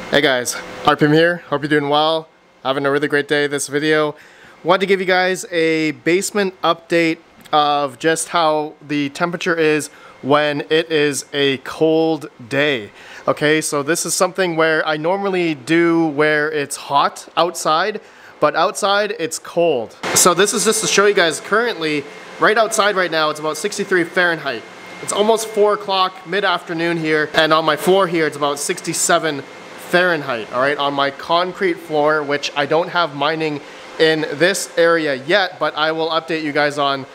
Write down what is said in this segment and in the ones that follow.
Hey guys, RPM here, hope you're doing well, having a really great day. This video, wanted to give you guys a basement update of just how the temperature is when it is a cold day. Okay, so this is something where I normally do where it's hot outside, but outside it's cold. So this is just to show you guys currently, right outside right now, it's about 63 Fahrenheit. It's almost 4 o'clock mid-afternoon here, and on my floor here it's about 67 Fahrenheit, all right, on my concrete floor, which I don't have mining in this area yet, but I will update you guys on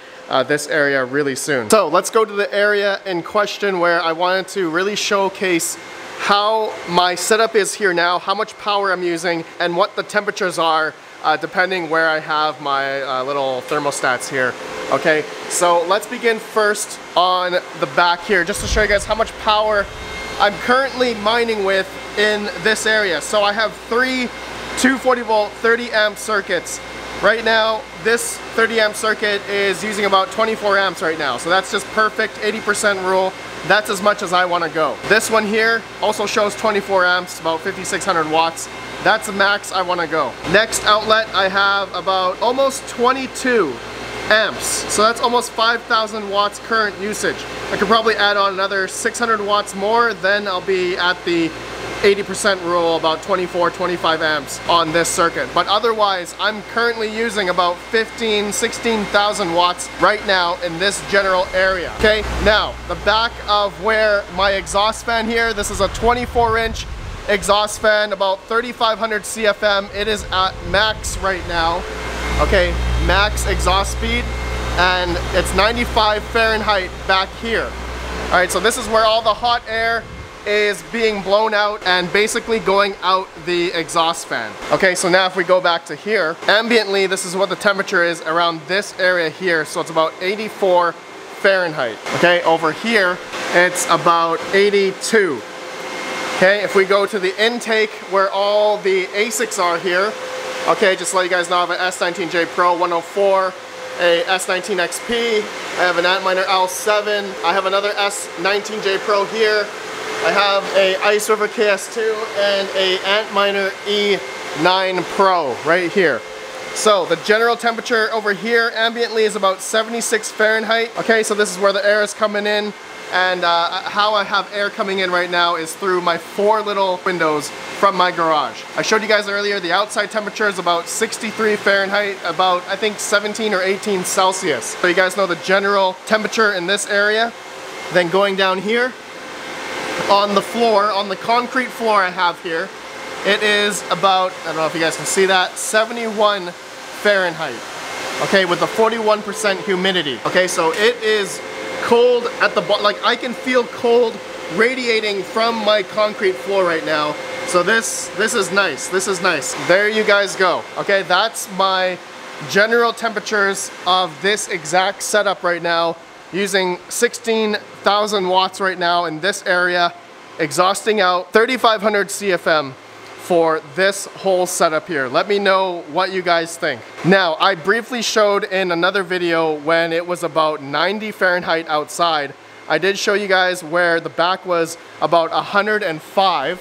this area really soon. So let's go to the area in question where I wanted to really showcase how my setup is here now, how much power I'm using, and what the temperatures are depending where I have my little thermostats here. Okay, so let's begin first on the back here, just to show you guys how much power I'm currently mining with in this area. So I have 3 240 volt 30 amp circuits. Right now this 30 amp circuit is using about 24 amps right now, so that's just perfect. 80% rule, that's as much as I want to go. This one here also shows 24 amps, about 5600 watts. That's the max I want to go. Next outlet I have about almost 22 amps, so that's almost 5,000 watts current usage. I could probably add on another 600 watts more, then I'll be at the 80% rule, about 24-25 amps on this circuit. But otherwise, I'm currently using about 16,000 watts right now in this general area. Okay, now the back of where my exhaust fan here, this is a 24-inch exhaust fan, about 3,500 CFM. It is at max right now. Okay, max exhaust speed, and it's 95 Fahrenheit back here. All right, so this is where all the hot air is being blown out and basically going out the exhaust fan. Okay, so now if we go back to here, ambiently this is what the temperature is around this area here, so it's about 84 Fahrenheit. Okay, over here it's about 82. Okay, if we go to the intake where all the ASICs are here, okay, just to let you guys know, I have an S19J Pro 104, a S19 XP, I have an Antminer L7, I have another S19J Pro here, I have a Ice River KS2 and a Antminer E9 Pro right here. So the general temperature over here ambiently is about 76 Fahrenheit. Okay, so this is where the air is coming in, and how I have air coming in right now is through my 4 little windows from my garage. I showed you guys earlier the outside temperature is about 63 Fahrenheit, about I think 17 or 18 Celsius. So you guys know the general temperature in this area. Then going down here, on the floor, on the concrete floor I have here, it is about, I don't know if you guys can see that, 71 Fahrenheit. Okay, with a 41% humidity. Okay, so it is cold at the bottom, like I can feel cold radiating from my concrete floor right now. So this is nice, this is nice. There you guys go. Okay, that's my general temperatures of this exact setup right now, using 16,000 watts right now in this area, exhausting out 3,500 CFM for this whole setup here. Let me know what you guys think. Now, I briefly showed in another video when it was about 90 Fahrenheit outside. I did show you guys where the back was about 105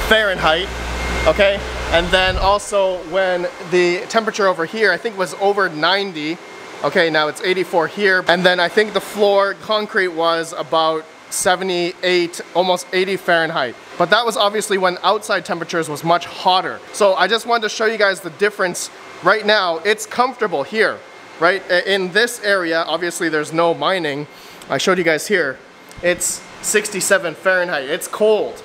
Fahrenheit, okay? And then also when the temperature over here, I think was over 90. Okay, now it's 84 here. And then I think the floor concrete was about 78, almost 80 Fahrenheit. But that was obviously when outside temperatures was much hotter. So I just wanted to show you guys the difference. Right now, it's comfortable here, right? In this area, obviously there's no mining. I showed you guys here. It's 67 Fahrenheit. It's cold.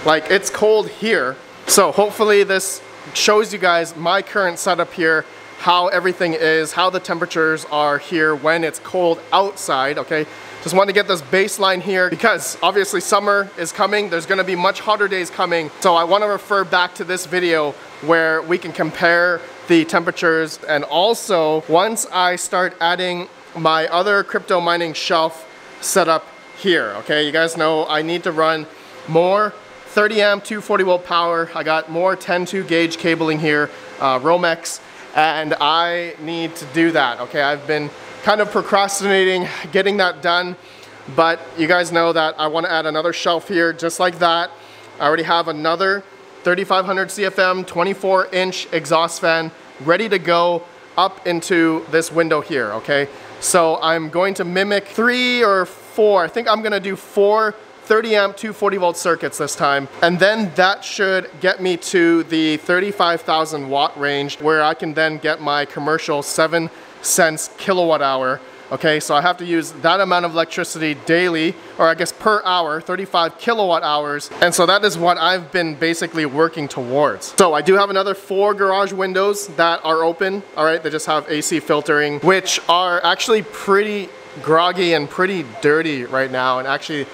Like, it's cold here. So hopefully this shows you guys my current setup here, how everything is, how the temperatures are here when it's cold outside, okay? Just want to get this baseline here because obviously summer is coming. There's going to be much hotter days coming. So I want to refer back to this video where we can compare the temperatures. And also, once I start adding my other crypto mining shelf setup here, okay? You guys know I need to run more 30 amp 240 volt power. I got more 10-2 gauge cabling here, Romex, and I need to do that, okay? I've been kind of procrastinating getting that done, but you guys know that I want to add another shelf here just like that. I already have another 3500 CFM 24-inch exhaust fan ready to go up into this window here, okay? So I'm going to mimic 3 or 4, I think I'm gonna do 4 30 amp 240 volt circuits this time, and then that should get me to the 35,000 watt range where I can then get my commercial 7 cents kilowatt hour. Okay, so I have to use that amount of electricity daily, or I guess per hour, 35 kilowatt hours. And so that is what I've been basically working towards. So I do have another 4 garage windows that are open. All right, they just have AC filtering, which are actually pretty groggy and pretty dirty right now. And actually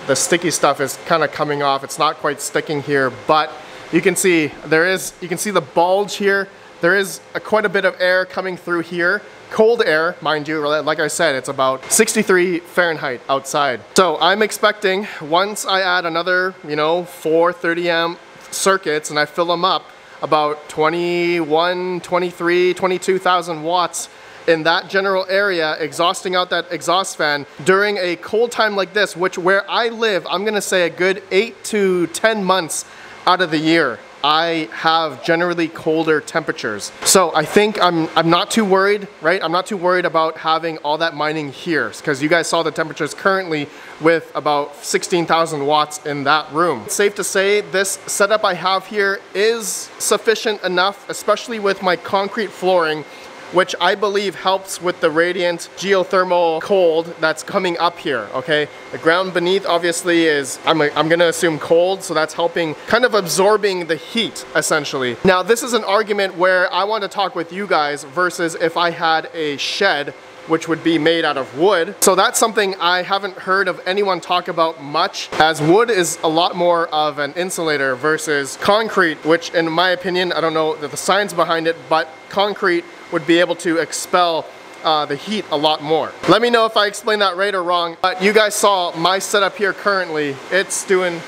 the sticky stuff is kind of coming off. It's not quite sticking here, but you can see you can see the bulge here. There is quite a bit of air coming through here. Cold air, mind you, like I said, it's about 63 Fahrenheit outside. So I'm expecting once I add another, 4 30 amp circuits and I fill them up, about 21, 23, 22,000 watts in that general area, exhausting out that exhaust fan during a cold time like this, which where I live, I'm gonna say a good 8 to 10 months out of the year, I have generally colder temperatures. So I think I'm not too worried, right? I'm not too worried about having all that mining here, because you guys saw the temperatures currently with about 16,000 watts in that room. It's safe to say this setup I have here is sufficient enough, especially with my concrete flooring, which I believe helps with the radiant geothermal cold that's coming up here, okay? The ground beneath obviously is, I'm gonna assume cold, so that's helping kind of absorbing the heat, essentially. Now, this is an argument where I want to talk with you guys versus if I had a shed, which would be made out of wood. So that's something I haven't heard of anyone talk about much, as wood is a lot more of an insulator versus concrete, which in my opinion, I don't know the science behind it, but concrete would be able to expel the heat a lot more. Let me know if I explained that right or wrong, but you guys saw my setup here currently. It's doing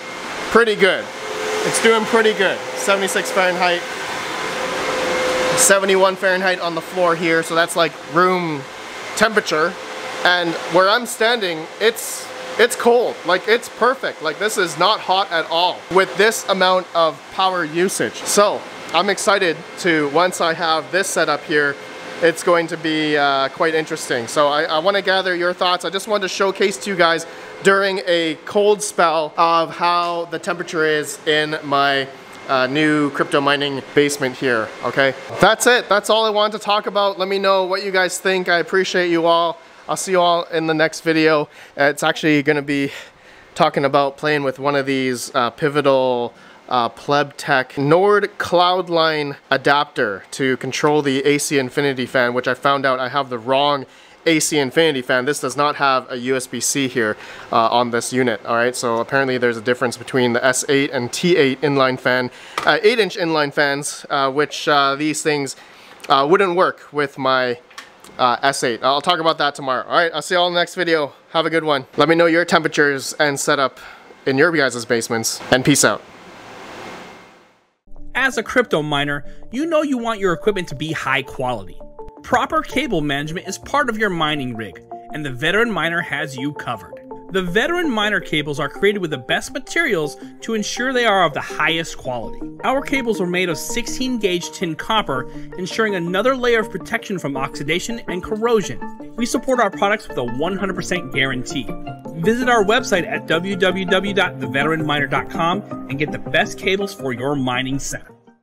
pretty good. It's doing pretty good. 76 Fahrenheit, 71 Fahrenheit on the floor here, so that's like room temperature. And where I'm standing, it's cold. Like, it's perfect. Like, this is not hot at all with this amount of power usage. So I'm excited to, once I have this set up here, it's going to be quite interesting. So I want to gather your thoughts. I just wanted to showcase to you guys during a cold spell of how the temperature is in my new crypto mining basement here, okay? That's it. That's all I wanted to talk about. Let me know what you guys think. I appreciate you all. I'll see you all in the next video. It's actually going to be talking about playing with one of these Pivotal PlebTech Nord Cloudline adapter to control the AC Infinity fan, which I found out I have the wrong AC Infinity fan. This does not have a USB-C here on this unit. All right, so apparently there's a difference between the S8 and T8 inline fan, 8-inch inline fans, which these things wouldn't work with my S8. I'll talk about that tomorrow. All right, I'll see you all in the next video. Have a good one. Let me know your temperatures and setup in your guys' basements, and peace out. As a crypto miner, you know you want your equipment to be high quality. Proper cable management is part of your mining rig, and the veteran miner has you covered. The Veteran Miner cables are created with the best materials to ensure they are of the highest quality. Our cables are made of 16 gauge tin copper, ensuring another layer of protection from oxidation and corrosion. We support our products with a 100% guarantee. Visit our website at www.theveteranminer.com and get the best cables for your mining setup.